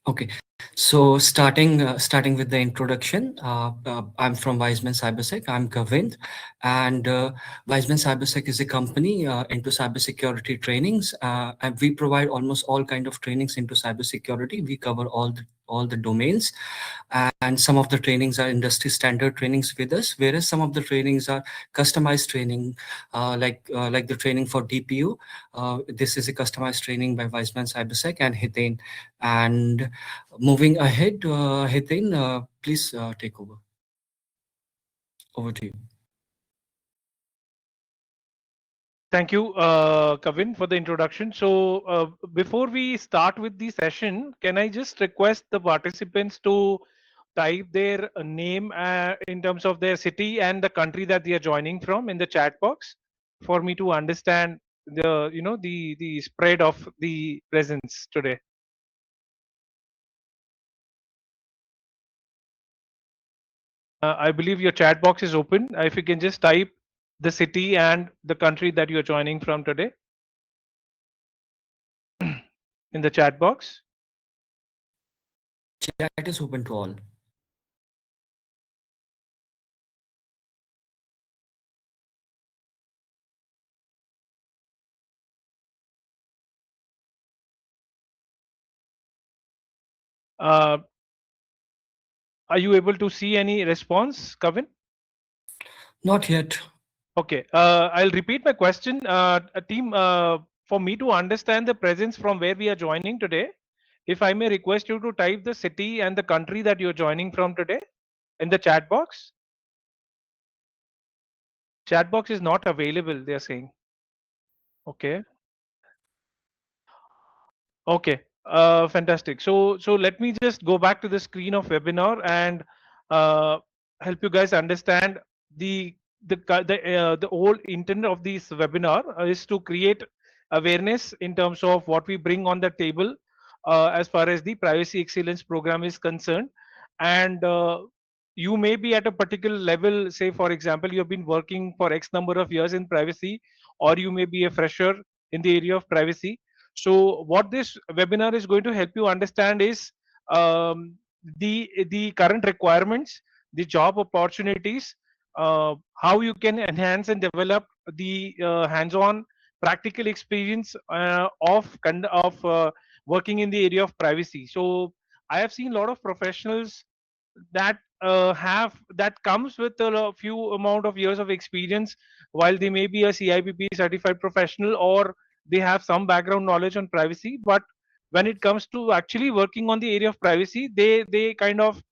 Okay, so starting with the introduction, I'm from Wiseman Cybersec. I'm Govind, and Wiseman Cybersec is a company into cybersecurity trainings, and we provide almost all kind of trainings into cybersecurity. We cover all the domains, and some of the trainings are industry standard trainings with us, whereas some of the trainings are customized training, like the training for DPO. This is a customized training by Wiseman Cybersec and Hiten. And moving ahead, Hiten, please take over. Over to you. Thank you, Kavin, for the introduction. So, before we start with the session, can I just request the participants to type their name in terms of their city and the country that they are joining from in the chat box for me to understand the spread of the presence today. I believe your chat box is open. If you can just type the city and the country that you're joining from today in the chat box. Chat is open to all. Uh, are you able to see any response, Kavin? Not yet. Okay, I'll repeat my question. Team, for me to understand the presence from where we are joining today, if I may request you to type the city and the country that you're joining from today in the chat box. Chat box is not available, they're saying. Okay. Okay, fantastic. So let me just go back to the screen of webinar and uh, help you guys understand the the whole intent of this webinar is to create awareness in terms of what we bring on the table as far as the privacy excellence program is concerned. And you may be at a particular level, say for example, you have been working for X number of years in privacy, or you may be a fresher in the area of privacy. So what this webinar is going to help you understand is the current requirements, the job opportunities, how you can enhance and develop the hands-on practical experience of working in the area of privacy. So I have seen a lot of professionals that have that comes with a few amount of years of experience, while they may be a CIPP certified professional or they have some background knowledge on privacy, but when it comes to actually working on the area of privacy, they kind of,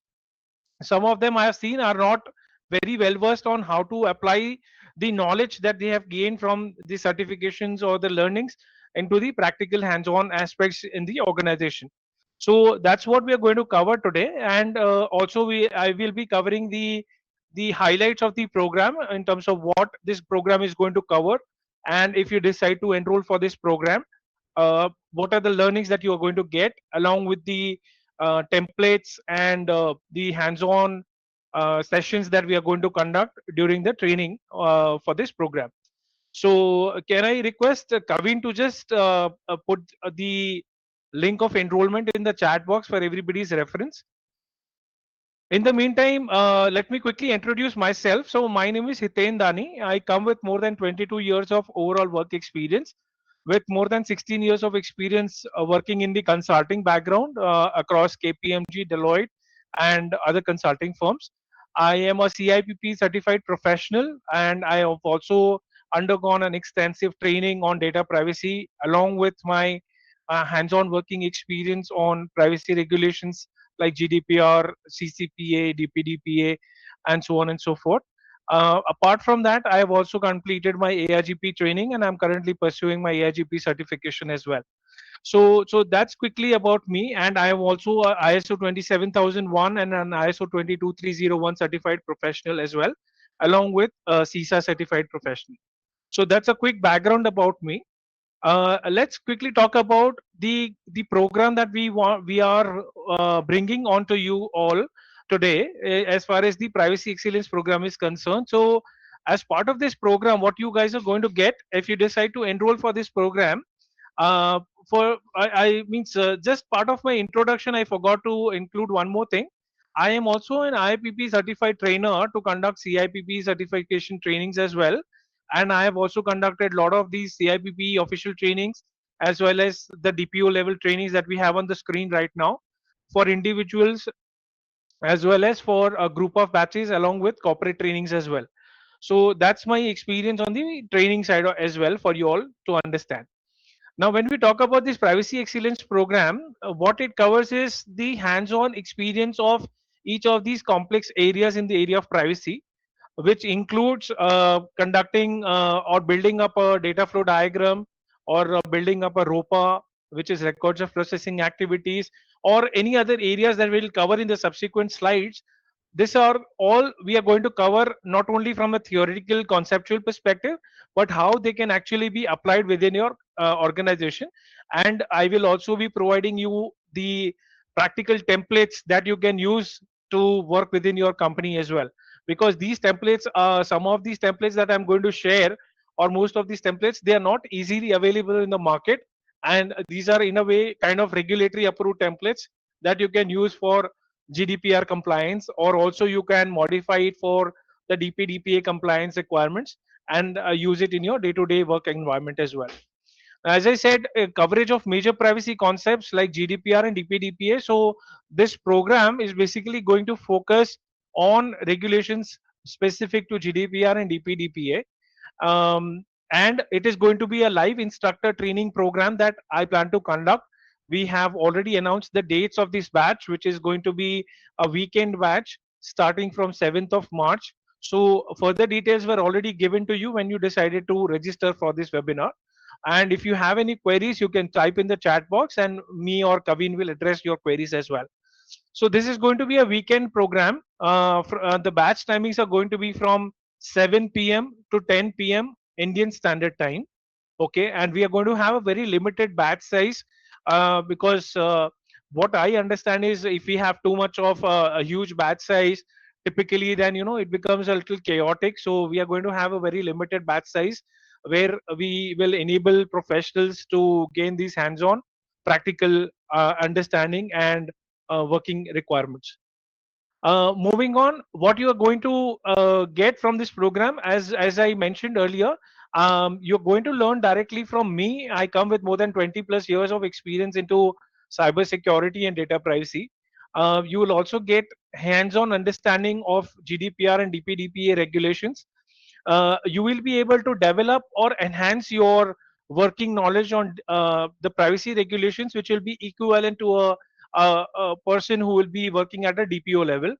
some of them I have seen are not very well versed on how to apply the knowledge that they have gained from the certifications or the learnings into the practical hands-on aspects in the organization. So that's what we are going to cover today, and also I will be covering the highlights of the program in terms of what this program is going to cover, and if you decide to enroll for this program, what are the learnings that you are going to get along with the templates and the hands-on sessions that we are going to conduct during the training for this program. So can I request Kavin to just put the link of enrollment in the chat box for everybody's reference? In the meantime, let me quickly introduce myself. So my name is Hiten Dani. I come with more than 22 years of overall work experience, with more than 16 years of experience working in the consulting background across KPMG, Deloitte, and other consulting firms. I am a CIPP certified professional, and I have also undergone an extensive training on data privacy, along with my hands-on working experience on privacy regulations like GDPR, CCPA, DPDPA, and so on and so forth. Apart from that, I have also completed my AIGP training, and I'm currently pursuing my AIGP certification as well. So that's quickly about me, and I am also a ISO 27001 and an ISO 22301 certified professional as well, along with a CISA certified professional. So that's a quick background about me. Let's quickly talk about the program that we are bringing onto you all today, as far as the privacy excellence program is concerned. So as part of this program, what you guys are going to get if you decide to enroll for this program, uh, I means just part of my introduction, I forgot to include one more thing. I am also an IIPP certified trainer to conduct CIPP certification trainings as well, and I have also conducted a lot of these CIPP official trainings as well as the DPO level trainings that we have on the screen right now for individuals as well as for a group of batches along with corporate trainings as well. So that's my experience on the training side as well for you all to understand. Now, when we talk about this privacy excellence program, what it covers is the hands-on experience of each of these complex areas in the area of privacy, which includes conducting or building up a data flow diagram, or building up a ROPA, which is records of processing activities, or any other areas that we'll cover in the subsequent slides. These are all we are going to cover, not only from a theoretical conceptual perspective, but how they can actually be applied within your organization. And I will also be providing you the practical templates that you can use to work within your company as well, because these templates, some of these templates that I'm going to share, or most of these templates, they are not easily available in the market, and these are in a way kind of regulatory approved templates that you can use for GDPR compliance, or also you can modify it for the DPDPA compliance requirements, and use it in your day-to-day work environment as well. As I said, coverage of major privacy concepts like GDPR and DPDPA. So this program is basically going to focus on regulations specific to GDPR and DPDPA. And it is going to be a live instructor training program that I plan to conduct. We have already announced the dates of this batch, which is going to be a weekend batch starting from 7th of March. So further details were already given to you when you decided to register for this webinar. And if you have any queries, you can type in the chat box, and me or Kavin will address your queries as well. So this is going to be a weekend program. The batch timings are going to be from 7 p.m. to 10 p.m. Indian Standard Time. Okay, and we are going to have a very limited batch size, because what I understand is if we have too much of a huge batch size, typically then it becomes a little chaotic. So we are going to have a very limited batch size where we will enable professionals to gain these hands-on practical understanding and working requirements. Moving on, what you are going to get from this program, as I mentioned earlier, you're going to learn directly from me. I come with more than 20 plus years of experience into cyber security and data privacy. You will also get hands-on understanding of GDPR and DPDPA regulations. You will be able to develop or enhance your working knowledge on the privacy regulations, which will be equivalent to a person who will be working at a DPO level,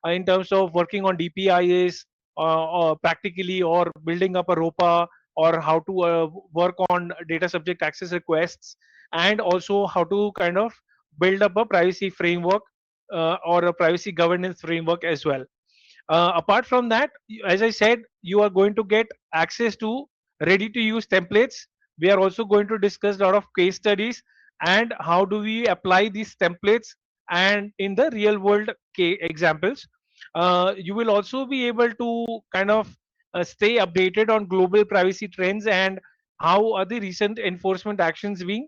in terms of working on DPIAs, or practically, or building up a ROPA, or how to work on data subject access requests, and also how to kind of build up a privacy framework, or a privacy governance framework as well. Apart from that, as I said, you are going to get access to ready to use templates. We are also going to discuss a lot of case studies and how do we apply these templates and in the real world examples. You will also be able to kind of stay updated on global privacy trends and how are the recent enforcement actions being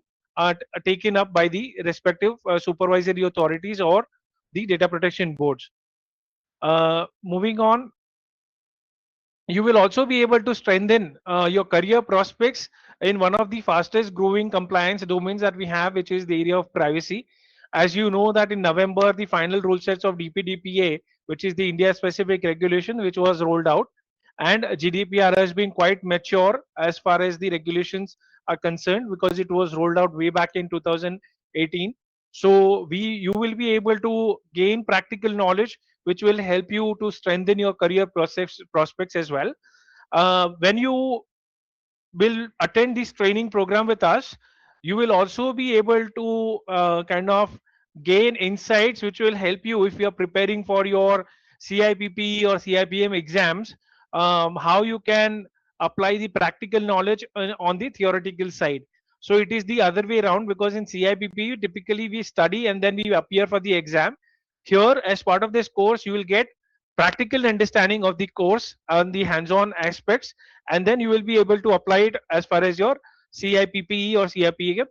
taken up by the respective supervisory authorities or the data protection boards. Moving on, you will also be able to strengthen your career prospects in one of the fastest growing compliance domains that we have, which is the area of privacy. As you know that in November, the final rule sets of DPDPA, which is the India specific regulation, which was rolled out, and GDPR has been quite mature as far as the regulations are concerned, because it was rolled out way back in 2018. So you will be able to gain practical knowledge which will help you to strengthen your career prospects as well. When you will attend this training program with us, you will also be able to kind of gain insights which will help you if you are preparing for your CIPP or CIPM exams, how you can apply the practical knowledge on the theoretical side. So it is the other way around, because in CIPP typically we study and then we appear for the exam. Here, as part of this course, you will get practical understanding of the course and the hands-on aspects, and then you will be able to apply it as far as your CIPPE or CIPA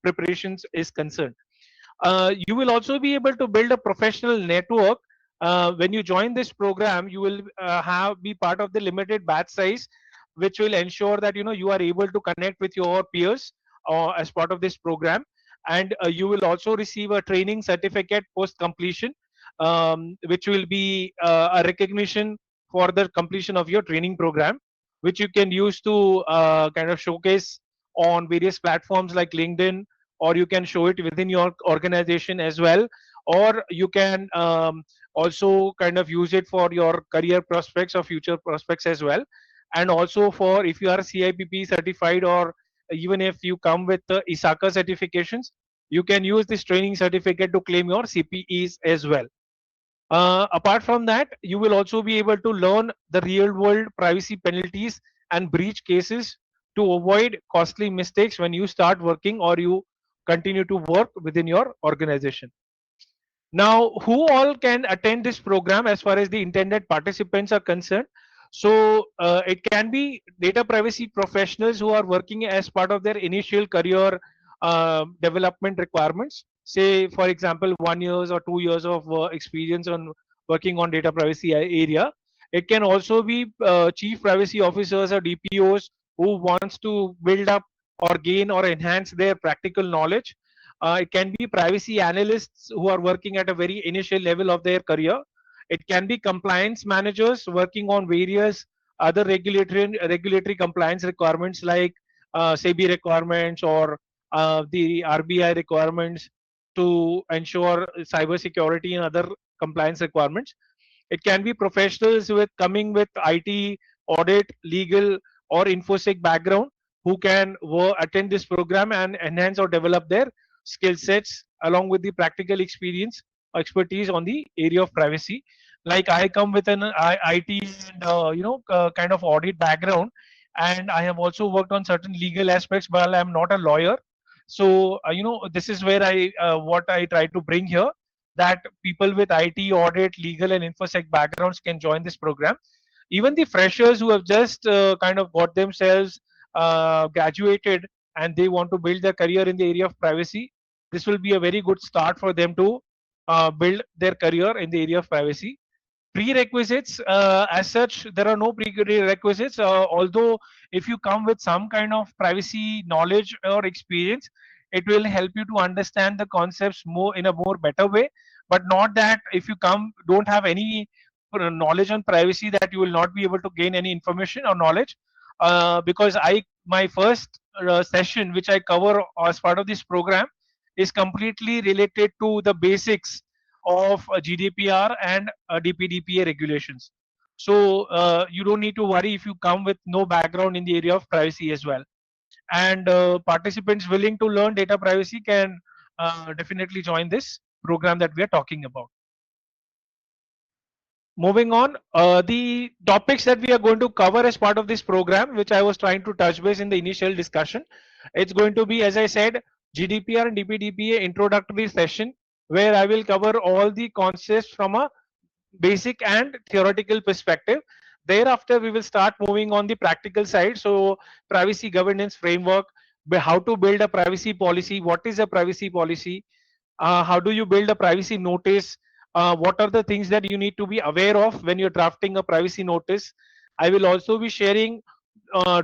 preparations is concerned. You will also be able to build a professional network. When you join this program, you will have be part of the limited batch size, which will ensure that you are able to connect with your peers as part of this program. And you will also receive a training certificate post completion, which will be a recognition for the completion of your training program, which you can use to kind of showcase on various platforms like LinkedIn, or you can show it within your organization as well, or you can also kind of use it for your career prospects or future prospects as well. And also for if you are CIPP certified, or even if you come with the ISACA certifications, you can use this training certificate to claim your CPEs as well. Apart from that, you will also be able to learn the real world privacy penalties and breach cases to avoid costly mistakes when you start working or you continue to work within your organization. Now, who all can attend this program as far as the intended participants are concerned? So, it can be data privacy professionals who are working as part of their initial career development requirements. Say, for example, 1 years or 2 years of experience on working on data privacy area. It can also be chief privacy officers or DPOs who wants to build up or gain or enhance their practical knowledge. It can be privacy analysts who are working at a very initial level of their career. It can be compliance managers working on various other regulatory compliance requirements like SEBI requirements, or the RBI requirements to ensure cyber security and other compliance requirements. It can be professionals with coming with IT, audit, legal, or infosec background who can attend this program and enhance or develop their skill sets along with the practical experience expertise on the area of privacy. Like I come with an IT and kind of audit background, and I have also worked on certain legal aspects while I'm not a lawyer. So this is where I what I try to bring here, that people with IT, audit, legal, and infosec backgrounds can join this program. Even the freshers who have just kind of got themselves graduated and they want to build their career in the area of privacy, this will be a very good start for them to build their career in the area of privacy. Prerequisites, as such, there are no prerequisites, although if you come with some kind of privacy knowledge or experience, it will help you to understand the concepts more in a more better way. But not that if you come don't have any knowledge on privacy, that you will not be able to gain any information or knowledge. Because I my first session which I cover as part of this program is completely related to the basics of GDPR and DPDP regulations. So you don't need to worry if you come with no background in the area of privacy as well. And participants willing to learn data privacy can definitely join this program that we are talking about. Moving on, the topics that we are going to cover as part of this program, which I was trying to touch base in the initial discussion, it's going to be, as I said, GDPR and DPDPA introductory session, where I will cover all the concepts from a basic and theoretical perspective. Thereafter, we will start moving on the practical side. So, privacy governance framework, how to build a privacy policy, what is a privacy policy, how do you build a privacy notice, what are the things that you need to be aware of when you're drafting a privacy notice. I will also be sharing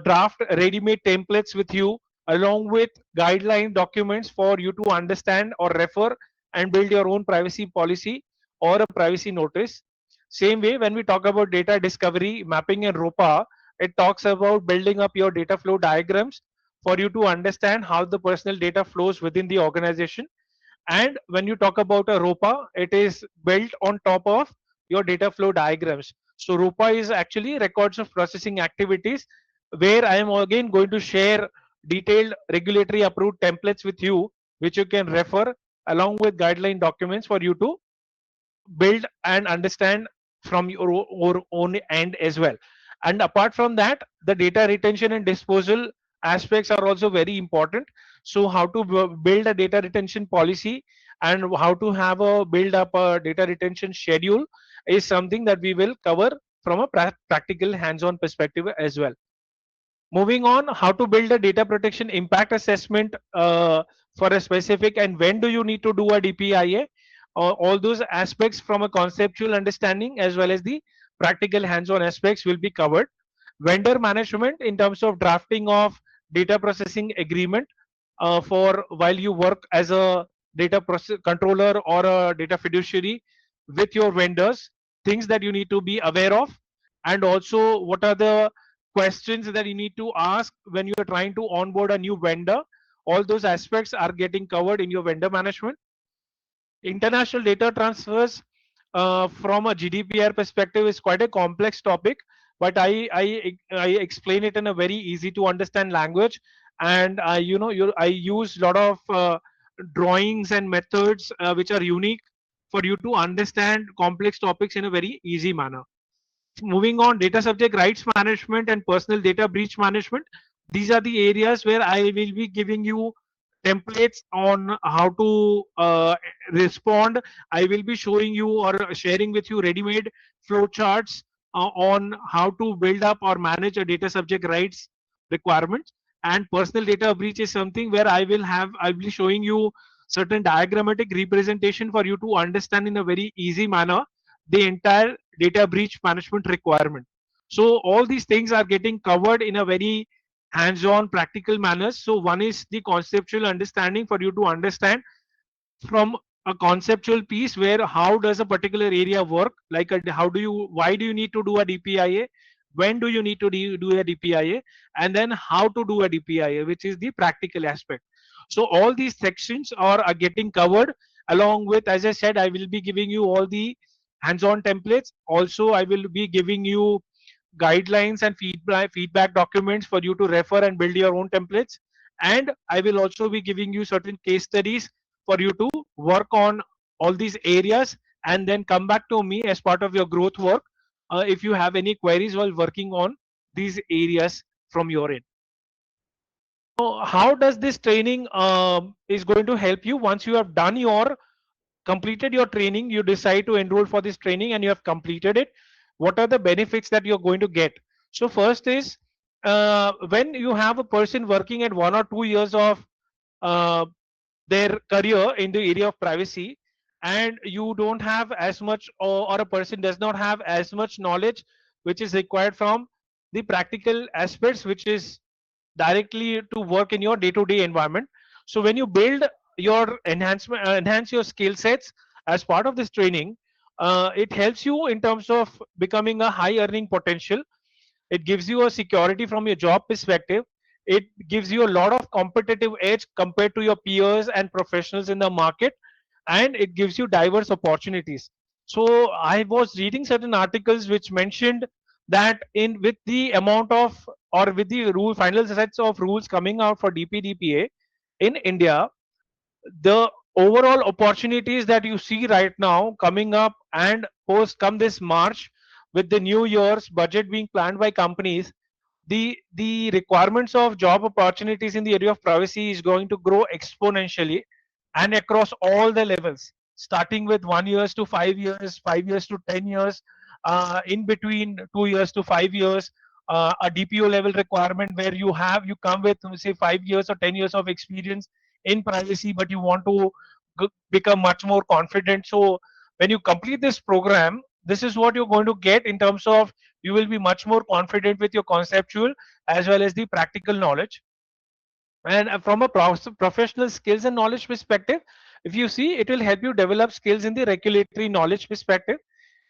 draft ready-made templates with you, along with guideline documents for you to understand or refer and build your own privacy policy or a privacy notice. Same way, when we talk about data discovery, mapping, and ROPA, it talks about building up your data flow diagrams for you to understand how the personal data flows within the organization. And when you talk about a ROPA, it is built on top of your data flow diagrams. So ROPA is actually records of processing activities, where I am again going to share detailed regulatory approved templates with you, which you can refer along with guideline documents for you to build and understand from your own end as well. And apart from that, the data retention and disposal aspects are also very important. So how to build a data retention policy and how to have a build up a data retention schedule is something that we will cover from a practical hands-on perspective as well. Moving on, how to build a data protection impact assessment for a specific, and when do you need to do a DPIA. All those aspects from a conceptual understanding as well as the practical hands-on aspects will be covered. Vendor management in terms of drafting of data processing agreement for while you work as a data process controller or a data fiduciary with your vendors, things that you need to be aware of, and also what are the questions that you need to ask when you are trying to onboard a new vendor. All those aspects are getting covered in your vendor management. International data transfers from a GDPR perspective is quite a complex topic, but I explain it in a very easy to understand language, and I use a lot of drawings and methods which are unique for you to understand complex topics in a very easy manner. Moving on, data subject rights management and personal data breach management. These are the areas where I will be giving you templates on how to respond. I will be showing you or sharing with you ready-made flow charts on how to build up or manage a data subject rights requirements. And personal data breach is something where I will be showing you certain diagrammatic representation for you to understand in a very easy manner the entire data breach management requirement. So all these things are getting covered in a very hands-on practical manners. So one is the conceptual understanding for you to understand from a conceptual piece where how does a particular area work, like how do you, why do you need to do a DPIA, when do you need to do a DPIA, and then how to do a DPIA, which is the practical aspect. So all these sections are getting covered, along with, as I said, I will be giving you all the hands-on templates. Also I will be giving you guidelines and feedback documents for you to refer and build your own templates. And I will also be giving you certain case studies for you to work on all these areas, and then come back to me as part of your growth work if you have any queries while working on these areas from your end. So how does this training is going to help you once you have done your completed your training, you decide to enroll for this training and you have completed it? What are the benefits that you're going to get? So first is, when you have a person working at 1 or 2 years of uh, their career in the area of privacy, and you don't have as much, or a person does not have as much knowledge which is required from the practical aspects, which is directly to work in your day-to-day environment. So when you build your enhance your skill sets as part of this training, it helps you in terms of becoming a high earning potential. It gives you a security from your job perspective. It gives you a lot of competitive edge compared to your peers and professionals in the market, and it gives you diverse opportunities. So I was reading certain articles which mentioned that in with the amount of, or with the rule final sets of rules coming out for DPDPA in India, the overall opportunities that you see right now coming up and post come this March, with the new year's budget being planned by companies, the requirements of job opportunities in the area of privacy is going to grow exponentially, and across all the levels, starting with 1 years to 5 years, 5 years to 10 years, in between 2 years to 5 years, a DPO level requirement where you come with say 5 years or 10 years of experience in privacy, but you want to become much more confident. So when you complete this program, this is what you're going to get in terms of, you will be much more confident with your conceptual as well as the practical knowledge. And from a professional skills and knowledge perspective, if you see, it will help you develop skills in the regulatory knowledge perspective.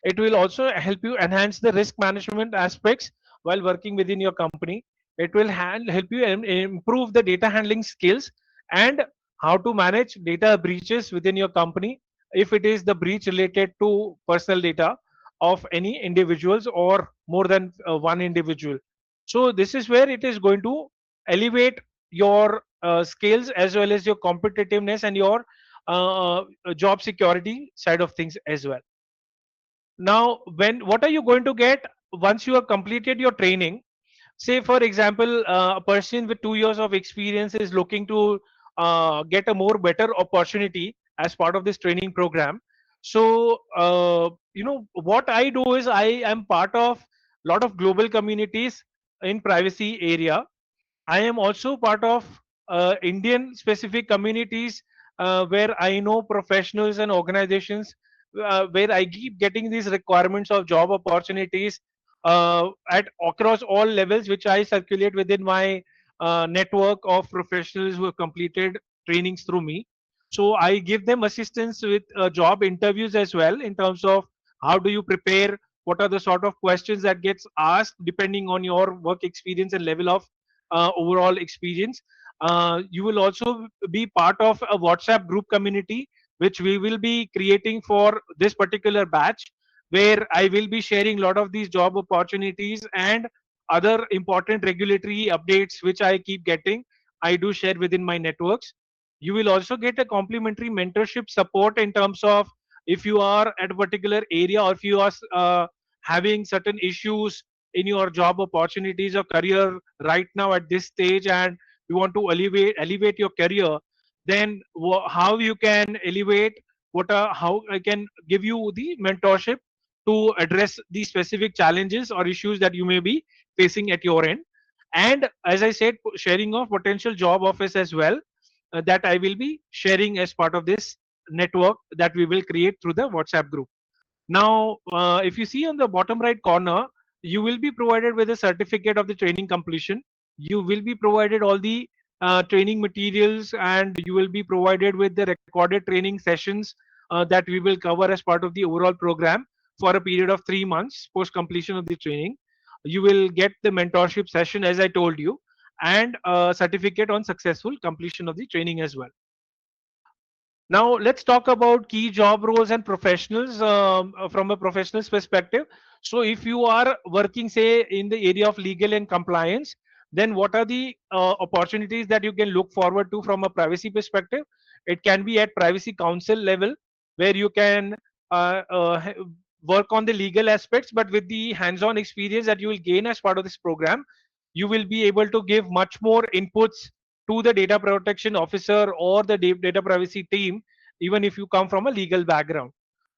It will also help you enhance the risk management aspects while working within your company. It will help you improve the data handling skills, and how to manage data breaches within your company, if it is the breach related to personal data of any individuals or more than one individual. So this is where it is going to elevate your skills as well as your competitiveness and your job security side of things as well. Now, when what are you going to get once you have completed your training? Say for example, a person with 2 years of experience is looking to get a more better opportunity as part of this training program. So what I do is, I am part of a lot of global communities in privacy area. I am also part of Indian specific communities where I know professionals and organizations where I keep getting these requirements of job opportunities at across all levels, which I circulate within my network of professionals who have completed trainings through me. So I give them assistance with job interviews as well, in terms of how do you prepare, what are the sort of questions that gets asked depending on your work experience and level of overall experience. You will also be part of a WhatsApp group community, which we will be creating for this particular batch, where I will be sharing a lot of these job opportunities and other important regulatory updates which I keep getting. I do share within my networks. You will also get a complimentary mentorship support in terms of if you are at a particular area, or if you are having certain issues in your job opportunities or career right now at this stage, and you want to elevate your career, then how you can elevate, what are how I can give you the mentorship to address the specific challenges or issues that you may be facing at your end. And as I said, sharing of potential job offers as well, that I will be sharing as part of this network that we will create through the WhatsApp group. Now, if you see on the bottom right corner, you will be provided with a certificate of the training completion. You will be provided all the training materials, and you will be provided with the recorded training sessions that we will cover as part of the overall program for a period of 3 months post completion of the training. You will get the mentorship session, as I told you, and a certificate on successful completion of the training as well. Now let's talk about key job roles and professionals from a professional's perspective. So if you are working, say, in the area of legal and compliance, then what are the opportunities that you can look forward to from a privacy perspective? It can be at privacy council level, where you can uh, uh, ha- work on the legal aspects, but with the hands-on experience that you will gain as part of this program, you will be able to give much more inputs to the data protection officer or the data privacy team, even if you come from a legal background.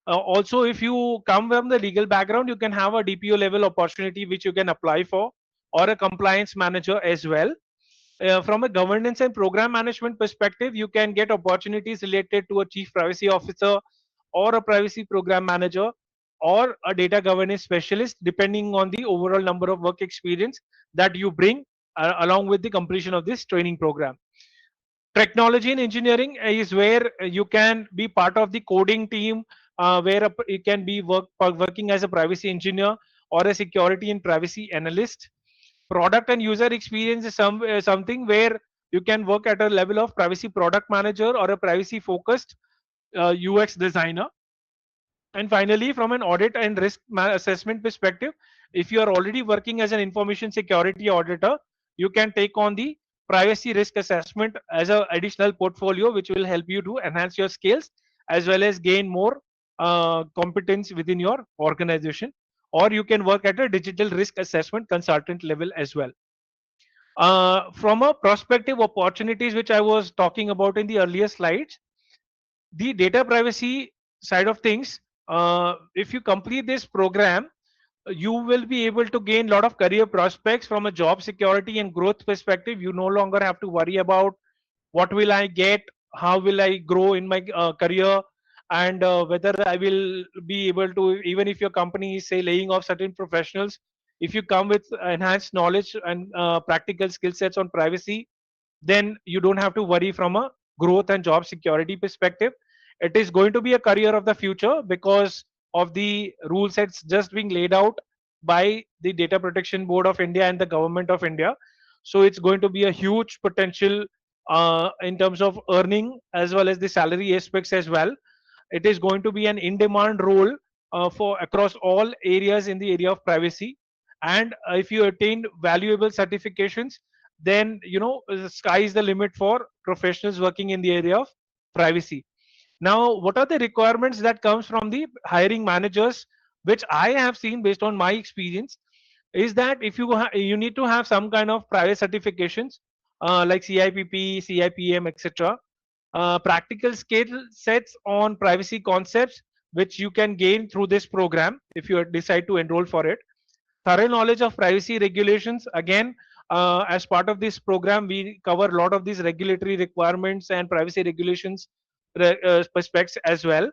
Also, if you come from the legal background, you can have a DPO level opportunity which you can apply for, or a compliance manager as well. From a governance and program management perspective, you can get opportunities related to a chief privacy officer, or a privacy program manager, or a data governance specialist, depending on the overall number of work experience that you bring along with the completion of this training program. Technology and engineering is where you can be part of the coding team, where you can be working as a privacy engineer or a security and privacy analyst. Product and user experience is something where you can work at a level of privacy product manager or a privacy focused UX designer. And finally, from an audit and risk assessment perspective, if you are already working as an information security auditor, you can take on the privacy risk assessment as an additional portfolio, which will help you to enhance your skills as well as gain more competence within your organization. Or you can work at a digital risk assessment consultant level as well. From a prospective opportunities, which I was talking about in the earlier slides, the data privacy side of things, if you complete this program, you will be able to gain a lot of career prospects from a job security and growth perspective. You no longer have to worry about what will I get, how will I grow in my career, and whether I will be able to, even if your company is, say, laying off certain professionals, if you come with enhanced knowledge and practical skill sets on privacy, then you don't have to worry from a growth and job security perspective. It is going to be a career of the future because of the rule sets just being laid out by the Data Protection Board of India and the Government of India. So it's going to be a huge potential in terms of earning as well as the salary aspects as well. It is going to be an in-demand role for across all areas in the area of privacy. And if you attain valuable certifications, then the sky is the limit for professionals working in the area of privacy. Now, what are the requirements that comes from the hiring managers, which I have seen based on my experience, is that if you need to have some kind of private certifications like CIPP, CIPM, etc. Practical skill sets on privacy concepts, which you can gain through this program if you decide to enroll for it. Thorough knowledge of privacy regulations, again, As part of this program, we cover a lot of these regulatory requirements and privacy regulations perspectives as well.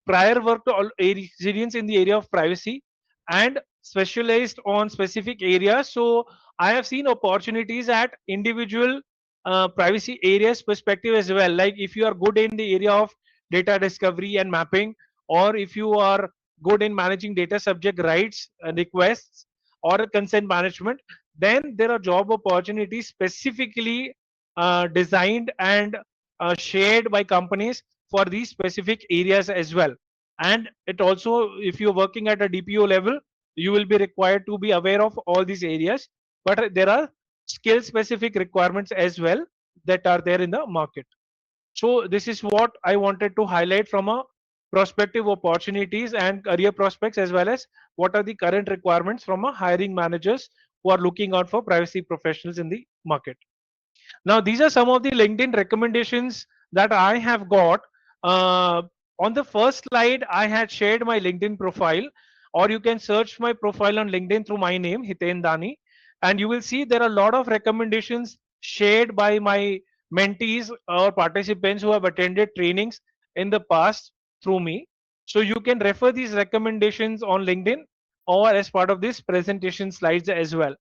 Prior work to all experience in the area of privacy and specialized on specific areas. So I have seen opportunities at individual privacy areas perspective as well. Like if you are good in the area of data discovery and mapping, or if you are good in managing data subject rights requests or consent management, then there are job opportunities specifically designed and shared by companies for these specific areas as well. And it also, if you're working at a DPO level, you will be required to be aware of all these areas, but there are skill specific requirements as well that are there in the market. So this is what I wanted to highlight from a prospective opportunities and career prospects, as well as what are the current requirements from a hiring managers who are looking out for privacy professionals in the market. Now, these are some of the LinkedIn recommendations that I have got. Uh, on the first slide, I had shared my LinkedIn profile, or you can search my profile on LinkedIn through my name, Hiten Dani, and you will see there are a lot of recommendations shared by my mentees or participants who have attended trainings in the past through me. So you can refer these recommendations on LinkedIn or as part of this presentation slides as well.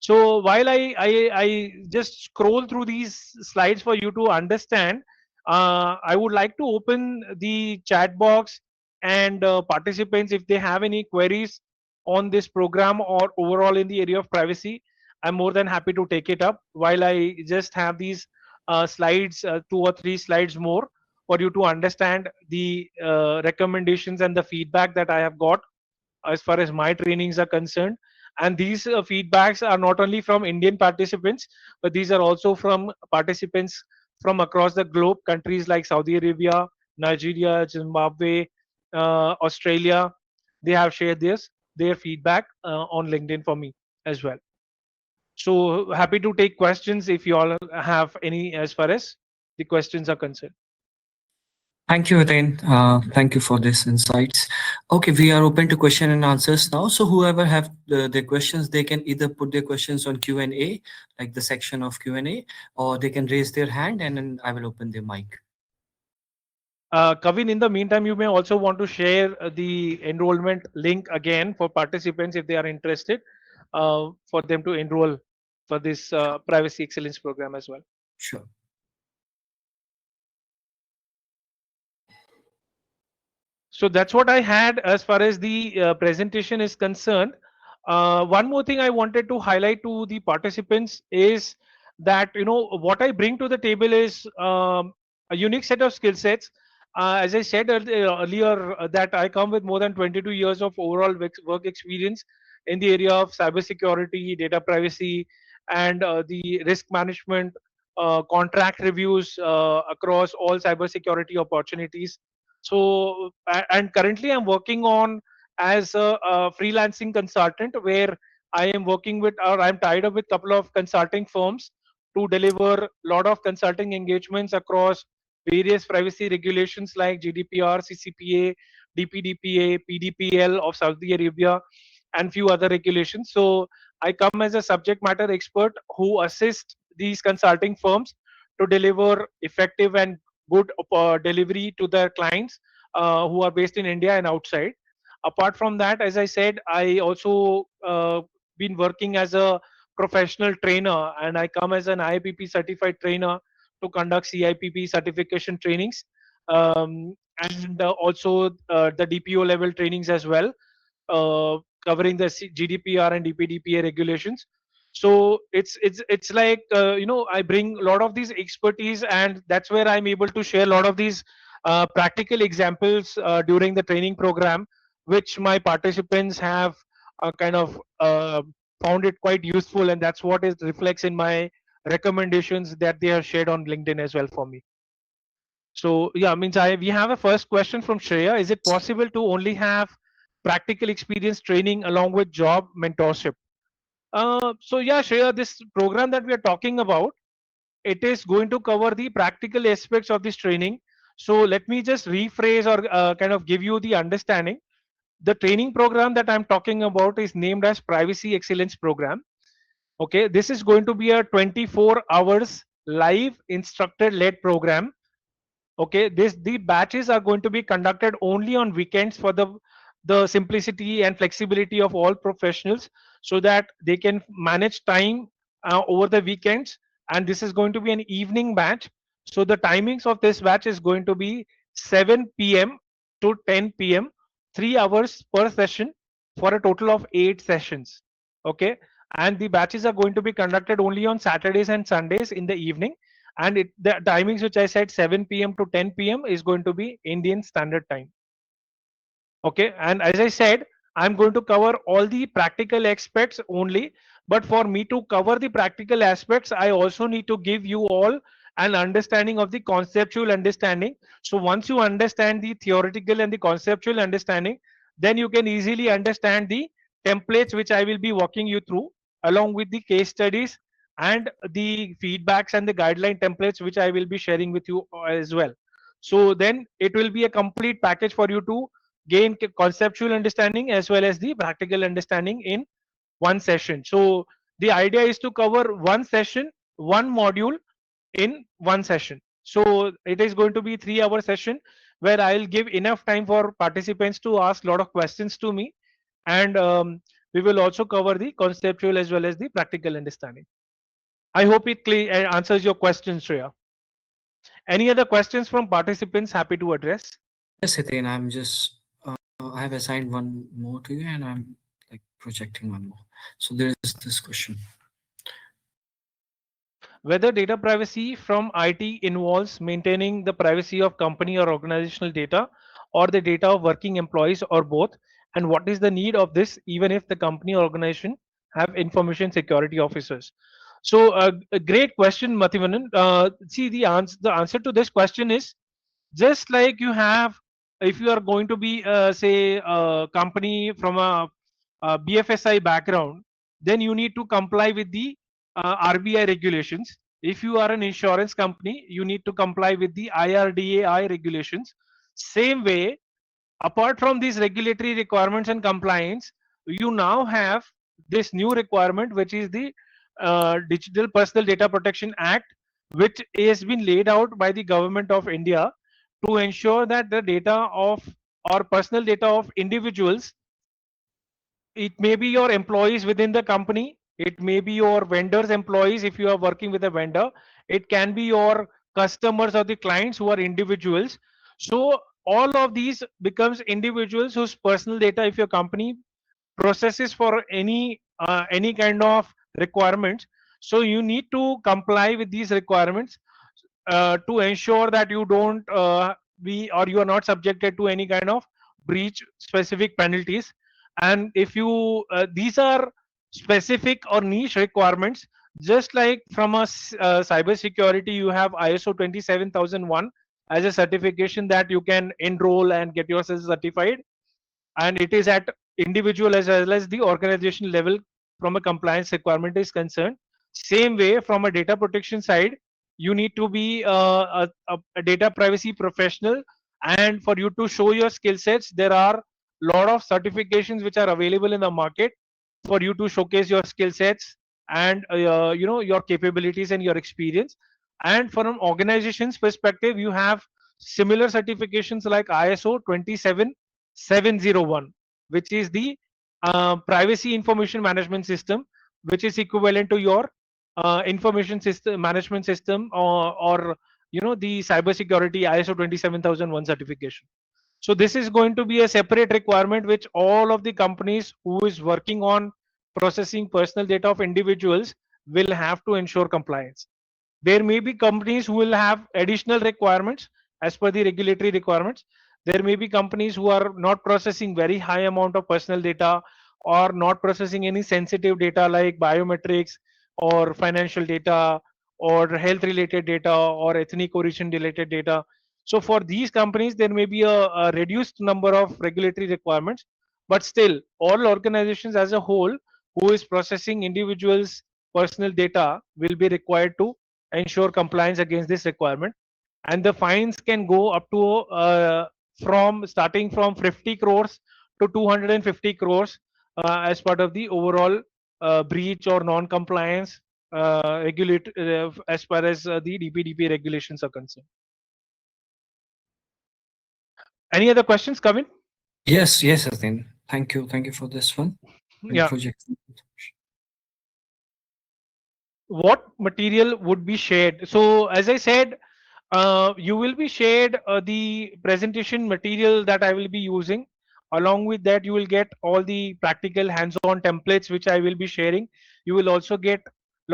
So while I just scroll through these slides for you to understand, I would like to open the chat box and participants, if they have any queries on this program or overall in the area of privacy, I'm more than happy to take it up. While I just have these slides, 2 or 3 slides more for you to understand the recommendations and the feedback that I have got as far as my trainings are concerned. And these feedbacks are not only from Indian participants, but these are also from participants from across the globe, countries like Saudi Arabia, Nigeria, Zimbabwe, Australia. They have shared their feedback on LinkedIn for me as well. So happy to take questions if you all have any as far as the questions are concerned. Thank you, Hiten. Thank you for this insights. Okay, we are open to question and answers now. So whoever have their questions, they can either put their questions on Q&A, like the section of Q&A, or they can raise their hand and then I will open their mic. Kavin, in the meantime, you may also want to share the enrollment link again for participants if they are interested, for them to enroll for this privacy excellence program as well. Sure. So that's what I had as far as the presentation is concerned. One more thing I wanted to highlight to the participants is that, you know, what I bring to the table is a unique set of skill sets. As I said earlier, that I come with more than 22 years of overall work experience in the area of cybersecurity, data privacy, and the risk management, contract reviews across all cybersecurity opportunities. So and currently I'm working on as a freelancing consultant, where I am working with, or I'm tied up with couple of consulting firms to deliver a lot of consulting engagements across various privacy regulations like GDPR, CCPA, DPDPA, PDPL of Saudi Arabia, and few other regulations. So I come as a subject matter expert who assist these consulting firms to deliver effective and good delivery to their clients who are based in India and outside. Apart from that, as I said, I also been working as a professional trainer, and I come as an IIPP certified trainer to conduct CIPP certification trainings, and also the DPO level trainings as well, covering the GDPR and DPDPA regulations. So it's like, you know, I bring a lot of these expertise, and that's where I'm able to share a lot of these practical examples during the training program, which my participants have kind of found it quite useful, and that's what it reflects in my recommendations that they have shared on LinkedIn as well for me. So yeah, means I we have a first question from Shreya. Is it possible to only have practical experience training along with job mentorship? So yeah, Shreya, this program that we are talking about, it is going to cover the practical aspects of this training. So let me just rephrase or kind of give you the understanding. The training program that I'm talking about is named as Privacy Excellence Program. Okay, this is going to be a 24 hours live instructor led program. Okay, the batches are going to be conducted only on weekends for the simplicity and flexibility of all professionals, so that they can manage time over the weekends. And this is going to be an evening batch. So the timings of this batch is going to be 7 p.m. to 10 p.m., 3 hours per session, for a total of 8 sessions. Okay, and the batches are going to be conducted only on Saturdays and Sundays in the evening. And the timings which I said, 7 p.m. to 10 p.m., is going to be Indian Standard Time. Okay, and as I said, I'm going to cover all the practical aspects only. But for me to cover the practical aspects, I also need to give you all an understanding of the conceptual understanding. So once you understand the theoretical and the conceptual understanding, then you can easily understand the templates which I will be walking you through, along with the case studies and the feedbacks and the guideline templates which I will be sharing with you as well. So then it will be a complete package for you to gain conceptual understanding as well as the practical understanding in one session. So the idea is to cover one session, one module in one session. So it is going to be 3 hour session, where I'll give enough time for participants to ask a lot of questions to me. And we will also cover the conceptual as well as the practical understanding. I hope it answers your questions, Shreya. Any other questions from participants? Happy to address. Yes, Hiten, I have assigned one more to you, and I'm like projecting one more. So there is this question. Whether data privacy from IT involves maintaining the privacy of company or organizational data, or the data of working employees, or both, and what is the need of this even if the company or organization have information security officers. So a great question, Mathivanan. See, the answer to this question is, just like you have, if you are going to be say a company from a BFSI background, then you need to comply with the RBI regulations. If you are an insurance company, you need to comply with the IRDAI regulations. Same way, apart from these regulatory requirements and compliance, you now have this new requirement, which is the Digital Personal Data Protection Act, which has been laid out by the government of India to ensure that the data of, or personal data of individuals, it may be your employees within the company, it may be your vendors employees if you are working with a vendor, it can be your customers or the clients who are individuals. So all of these becomes individuals whose personal data, if your company processes for any kind of requirements, so you need to comply with these requirements to ensure that you don't be, or you are not subjected to any kind of breach specific penalties. And if you these are specific or niche requirements, just like from cyber security, you have ISO 27001 as a certification that you can enroll and get yourself certified, and it is at individual as well as the organization level from a compliance requirement is concerned. Same way, from a data protection side, you need to be a data privacy professional, and for you to show your skill sets, there are lot of certifications which are available in the market for you to showcase your skill sets and your capabilities and your experience. And from an organization's perspective, you have similar certifications like ISO 27701, which is the privacy information management system, which is equivalent to your information system management system, or the cybersecurity ISO 27001 certification. So this is going to be a separate requirement which all of the companies who is working on processing personal data of individuals will have to ensure compliance. There may be companies who will have additional requirements as per the regulatory requirements. There may be companies who are not processing very high amount of personal data, or not processing any sensitive data like biometrics or financial data or health related data or ethnic origin related data. So for these companies, there may be a reduced number of regulatory requirements, but still all organizations as a whole who is processing individuals personal data will be required to ensure compliance against this requirement. And the fines can go up to from starting from 50 crores to 250 crores as part of the overall breach or non-compliance regulate as far as the DPDP regulations are concerned. Any other questions, Kavin? Yes, yes, Hiten. Thank you for this one. Yeah. Project. What material would be shared? So, as I said, you will be shared the presentation material that I will be using. Along with that, you will get all the practical hands-on templates which I will be sharing. You will also get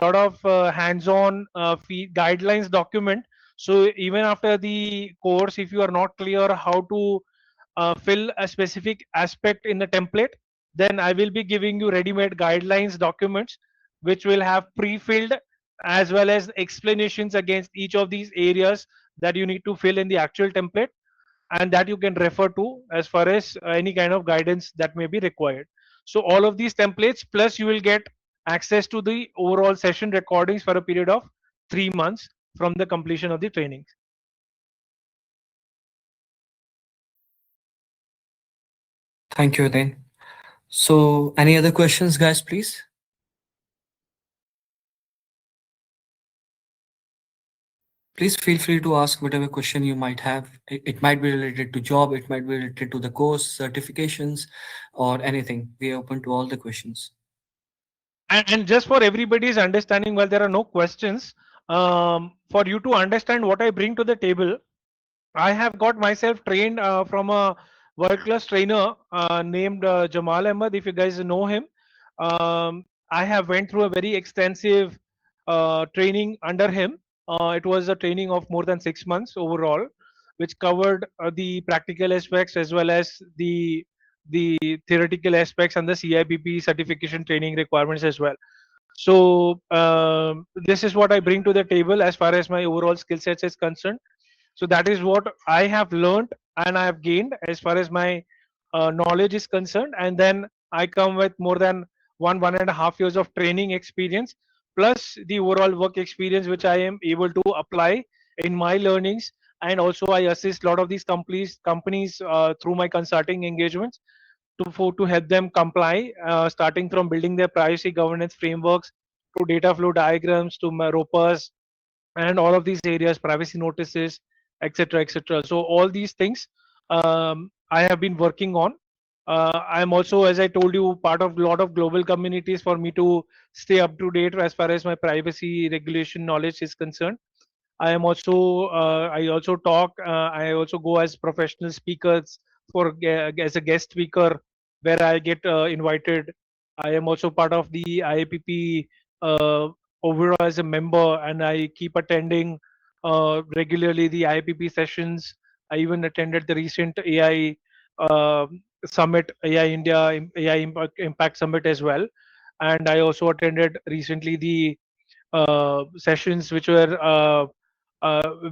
a lot of hands-on guidelines document. So even after the course, if you are not clear how to fill a specific aspect in the template, then I will be giving you ready-made guidelines documents which will have pre-filled as well as explanations against each of these areas that you need to fill in the actual template, and that you can refer to as far as any kind of guidance that may be required. So all of these templates, plus you will get access to the overall session recordings for a period of 3 months from the completion of the training. Thank you, Hiten. So, any other questions, guys, please? Please feel free to ask whatever question you might have. It might be related to job, it might be related to the course, certifications, or anything. We are open to all the questions. And just for everybody's understanding, while there are no questions, for you to understand what I bring to the table, I have got myself trained from a world class trainer named Jamal Ahmed. If you guys know him, I have went through a very extensive training under him. It was a training of more than 6 months overall, which covered the practical aspects as well as the theoretical aspects and the CIPP certification training requirements as well. So this is what I bring to the table as far as my overall skill sets is concerned. So that is what I have learned and I have gained as far as my knowledge is concerned. And then I come with more than 1.5 years of training experience, plus the overall work experience which I am able to apply in my learnings. And also I assist a lot of these companies through my consulting engagements to help them comply, starting from building their privacy governance frameworks to data flow diagrams to ROPAs and all of these areas, privacy notices, etc., etc. So all these things I have been working on. I am also, as I told you, part of a lot of global communities for me to stay up to date as far as my privacy regulation knowledge is concerned. I am also I also talk. I also go as professional speakers for as a guest speaker where I get invited. I am also part of the IAPP overall as a member, and I keep attending regularly the IAPP sessions. I even attended the recent AI summit, AI India AI Impact Summit as well, and I also attended recently the sessions which were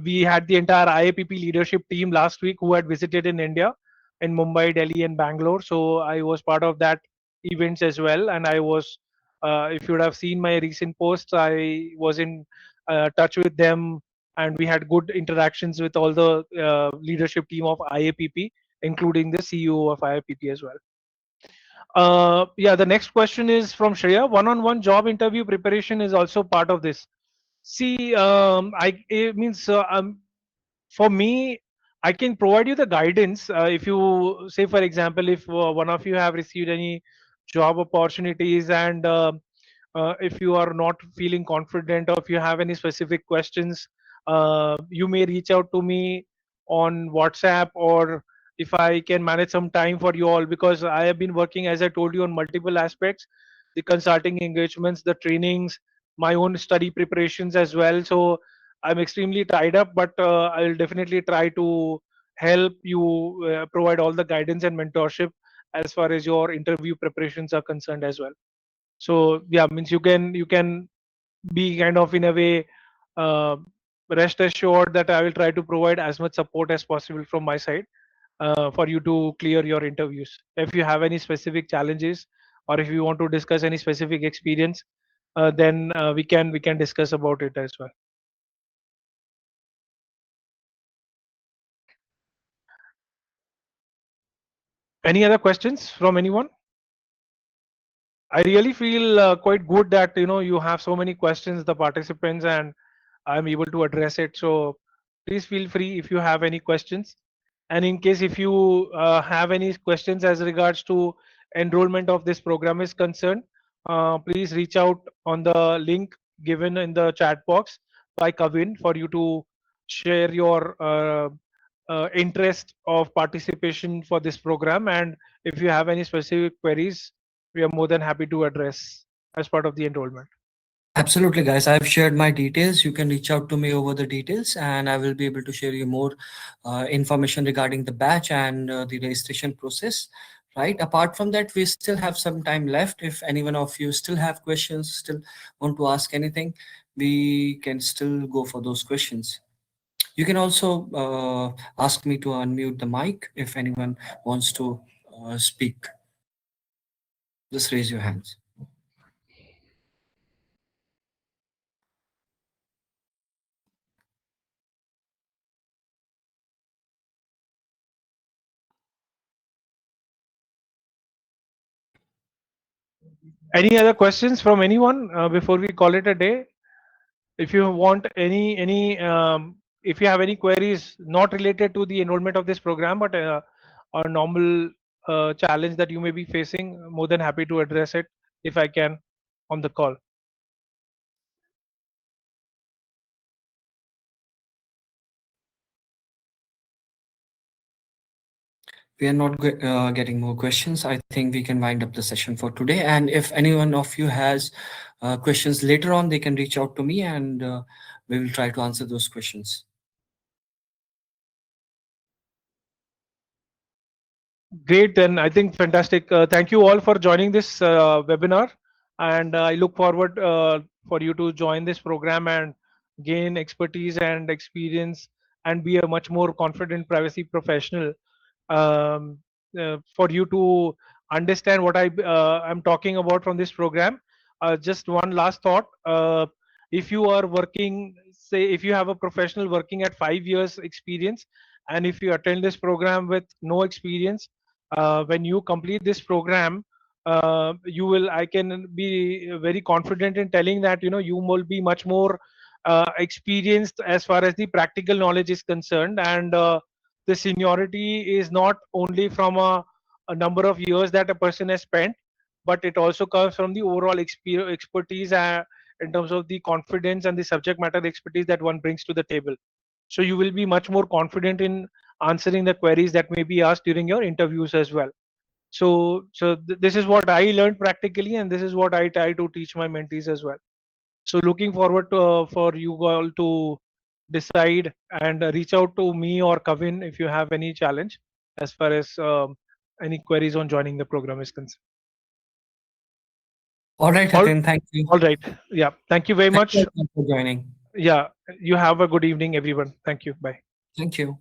we had the entire IAPP leadership team last week who had visited in India, in Mumbai, Delhi, and Bangalore. So I was part of that events as well, and I was, if you would have seen my recent posts, I was in touch with them, and we had good interactions with all the leadership team of IAPP, including the CEO of IAPP as well. Yeah, the next question is from Shreya. One-on-one job interview preparation is also part of this. See, I it means for me, I can provide you the guidance. If you say, for example, if one of you have received any job opportunities and if you are not feeling confident or if you have any specific questions, you may reach out to me on WhatsApp, or if I can manage some time for you all, because I have been working, as I told you, on multiple aspects, the consulting engagements, the trainings, my own study preparations as well. So I'm extremely tied up, but I'll definitely try to help you provide all the guidance and mentorship as far as your interview preparations are concerned as well. So yeah, means you can be kind of in a way uh, rest assured that I will try to provide as much support as possible from my side for you to clear your interviews. If you have any specific challenges or if you want to discuss any specific experience, then we can discuss about it as well. Any other questions from anyone? I really feel quite good that you have so many questions, the participants, and I'm able to address it. So please feel free if you have any questions. And in case if you have any questions as regards to enrollment of this program is concerned, please reach out on the link given in the chat box by Kavin for you to share your interest of participation for this program. And if you have any specific queries, we are more than happy to address as part of the enrollment. Absolutely, guys. I've shared my details. You can reach out to me over the details, and I will be able to share you more information regarding the batch and the registration process. Right. Apart from that, we still have some time left. If any one of you still have questions, still want to ask anything, we can still go for those questions. You can also ask me to unmute the mic if anyone wants to speak. Just raise your hands. Any other questions from anyone before we call it a day? If you want if you have any queries not related to the enrollment of this program, but a normal challenge that you may be facing, more than happy to address it if I can on the call. We are not getting more questions. I think we can wind up the session for today. And if anyone of you has questions later on, they can reach out to me and we will try to answer those questions. Great, then I think fantastic. Thank you all for joining this webinar, and I look forward for you to join this program and gain expertise and experience and be a much more confident privacy professional. Um, for you to understand what I'm talking about from this program. Just one last thought. If you are working, say, if you have a professional working at 5 years experience, and if you attend this program with no experience, when you complete this program, you will I can be very confident in telling that you will be much more experienced as far as the practical knowledge is concerned. And the seniority is not only from a number of years that a person has spent, but it also comes from the overall expertise in terms of the confidence and the subject matter expertise that one brings to the table. So you will be much more confident in answering the queries that may be asked during your interviews as well. This is what I learned practically, and this is what I try to teach my mentees as well. So looking forward to for you all to decide and reach out to me or Kavin if you have any challenge as far as any queries on joining the program is concerned. All right, All, Hiten, thank you. all right. Yeah. Thank you very Thank you much. everyone for joining. Yeah. You have a good evening, everyone. Thank you. Bye. Thank you.